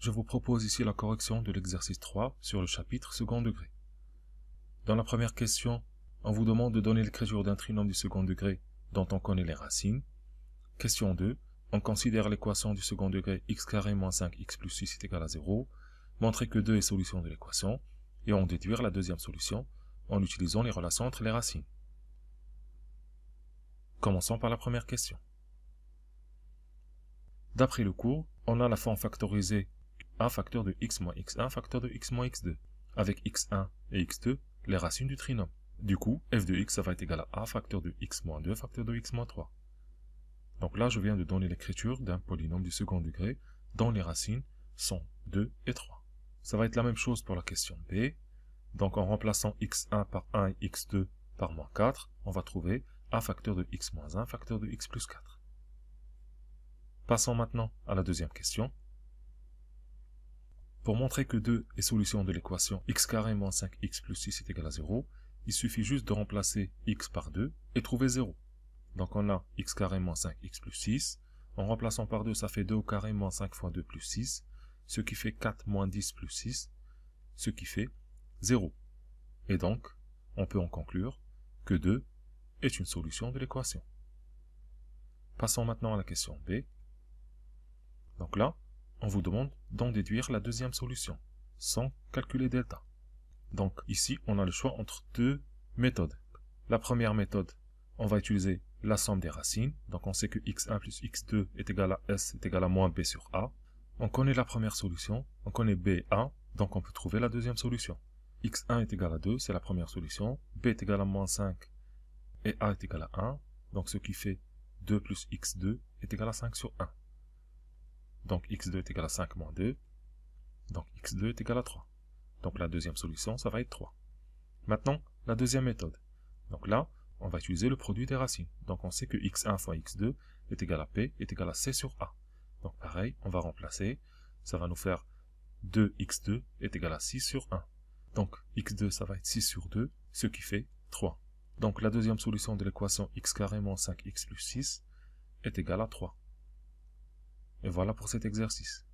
Je vous propose ici la correction de l'exercice 3 sur le chapitre second degré. Dans la première question, on vous demande de donner l'écriture d'un trinôme du second degré dont on connaît les racines. Question 2, on considère l'équation du second degré x carré moins 5x plus 6 est égal à 0, montrer que 2 est solution de l'équation, et on déduire la deuxième solution en utilisant les relations entre les racines. Commençons par la première question. D'après le cours, on a la forme factorisée a facteur de x moins x1 facteur de x moins x2, avec x1 et x2 les racines du trinôme. Du coup, f de x ça va être égal à a facteur de x moins 2 facteur de x moins 3. Donc là, je viens de donner l'écriture d'un polynôme du second degré dont les racines sont 2 et 3. Ça va être la même chose pour la question B. Donc en remplaçant x1 par 1 et x2 par moins 4, on va trouver a facteur de x moins 1 facteur de x plus 4. Passons maintenant à la deuxième question. Pour montrer que 2 est solution de l'équation x carré moins 5x plus 6 est égal à 0, il suffit juste de remplacer x par 2 et trouver 0. Donc on a x carré moins 5x plus 6. En remplaçant par 2, ça fait 2 au carré moins 5 fois 2 plus 6, ce qui fait 4 moins 10 plus 6, ce qui fait 0. Et donc, on peut en conclure que 2 est une solution de l'équation. Passons maintenant à la question B. Donc là, on vous demande d'en déduire la deuxième solution, sans calculer delta. Donc ici, on a le choix entre deux méthodes. La première méthode, on va utiliser la somme des racines. Donc on sait que x1 plus x2 est égal à s est égal à moins b sur a. On connaît la première solution, on connaît b, a, donc on peut trouver la deuxième solution. x1 est égal à 2, c'est la première solution. b est égal à moins 5 et a est égal à 1. Donc ce qui fait 2 plus x2 est égal à 5 sur 1. Donc x2 est égal à 5 moins 2. Donc x2 est égal à 3. Donc la deuxième solution, ça va être 3. Maintenant, la deuxième méthode. Donc là, on va utiliser le produit des racines. Donc on sait que x1 fois x2 est égal à p est égal à c sur a. Donc pareil, on va remplacer. Ça va nous faire 2x2 est égal à 6 sur 1. Donc x2, ça va être 6 sur 2, ce qui fait 3. Donc la deuxième solution de l'équation x carré moins 5x plus 6 est égal à 3. Et voilà pour cet exercice.